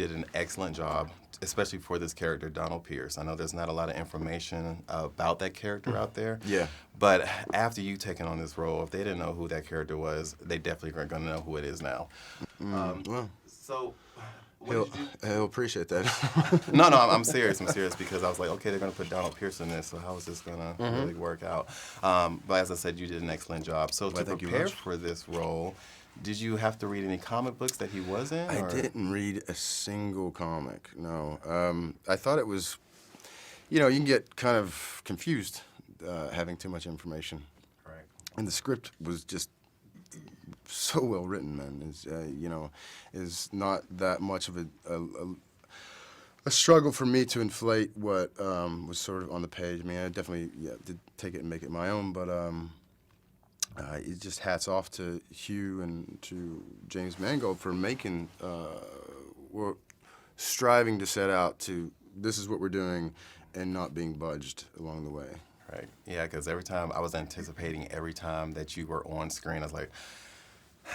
did an excellent job, especially for this character, Donald Pierce. I know there's not a lot of information about that character out there. Yeah. But after you taking on this role, if they didn't know who that character was, they definitely are going to know who it is now. Well, So, he'll appreciate that. No, I'm serious. I'm serious because I was like, okay, they're going to put Donald Pierce in this, so how is this going to really work out? But as I said, you did an excellent job. So to thank you prepare much. for this role, did you have to read any comic books that he was in? I didn't read a single comic, no. I thought it was, you can get kind of confused having too much information. Right. And the script was just so well written, man. Is not that much of a struggle for me to inflate what was sort of on the page. I mean, I definitely did take it and make it my own, but it just hats off to Hugh and to James Mangold for making, we're striving to set out to, this is what we're doing, and not being budged along the way. Right. Yeah, because every time I was anticipating every time that you were on screen, I was like,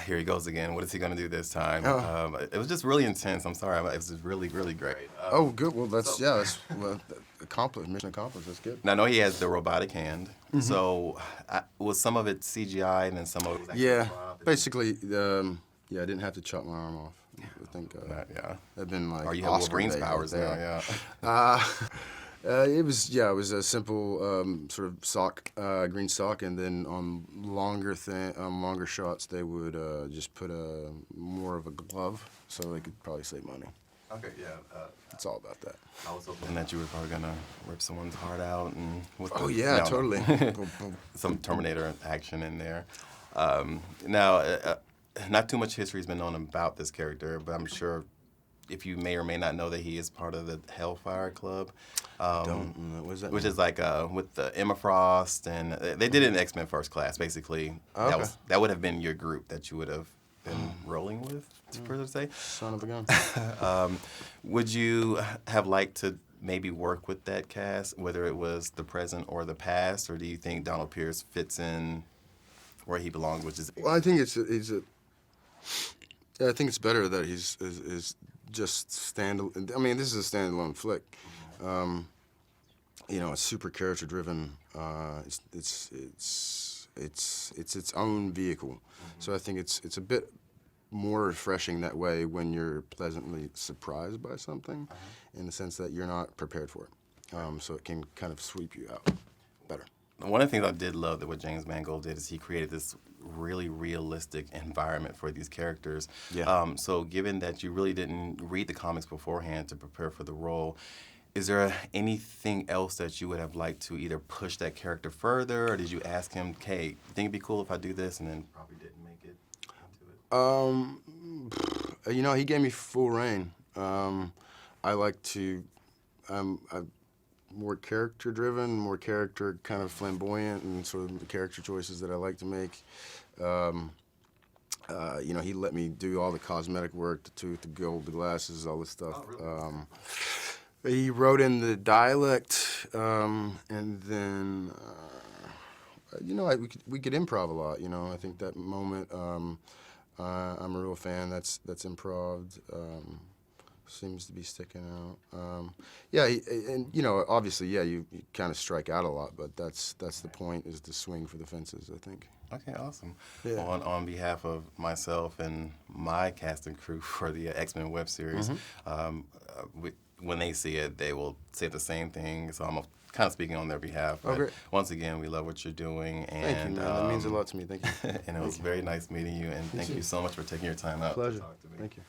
here he goes again. What is he going to do this time? Oh. It was just really intense. I'm sorry. It was just really, really great. Oh, good. Well, that's accomplished. Mission accomplished. That's good. Now, I know he has the robotic hand. So was some of it CGI and then some of it was actually prop? Basically, I didn't have to chop my arm off. I think that'd been like Or you have Oscar Wolverine's bait powers right now, there. yeah. It was a simple sort of sock, green sock, and then on longer shots they would just put more of a glove, so they could probably save money. Okay, yeah. It's all about that. I was hoping that you were probably gonna rip someone's heart out and Totally. Some Terminator action in there. Now, not too much history has been known about this character, but I'm sure if you may or may not know that he is part of the Hellfire Club. What does that which mean? is like with the Emma Frost, and they did it in X-Men First Class, basically. Okay. That would have been your group that you would have been rolling with, further to say. Son of a gun. Would you have liked to maybe work with that cast, whether it was the present or the past, or do you think Donald Pierce fits in where he belongs, which is... Well, I think I think it's better that he's just standalone. I mean, this is a standalone flick. It's super character driven. It's its own vehicle. So I think it's a bit more refreshing that way when you're pleasantly surprised by something, in the sense that you're not prepared for it. So it can kind of sweep you out better. One of the things I did love that what James Mangold did is he created this really realistic environment for these characters. Yeah. So given that you really didn't read the comics beforehand to prepare for the role, is there anything else that you would have liked to either push that character further, or did you ask him, hey, you think it'd be cool if I do this, and then probably didn't make it into it? He gave me full reign. I like to, I'm more character driven, more character kind of flamboyant, and sort of the character choices that I like to make. He let me do all the cosmetic work, the tooth, the gold, the glasses, all this stuff. Oh, really? He wrote in the dialect, and then, we could improv a lot. I think that moment, I'm a real fan. That's improv. Seems to be sticking out. Obviously, you kind of strike out a lot, but that's the point, is to swing for the fences, I think. Okay, awesome. Yeah. On behalf of myself and my cast and crew for the X-Men web series, when they see it, they will say the same thing. So I'm kind of speaking on their behalf. But great. once again, we love what you're doing. And, Thank you, man. That means a lot to me. Thank you. And it was very nice meeting you. And thank you so much for taking your time out Pleasure. to talk to me. Thank you.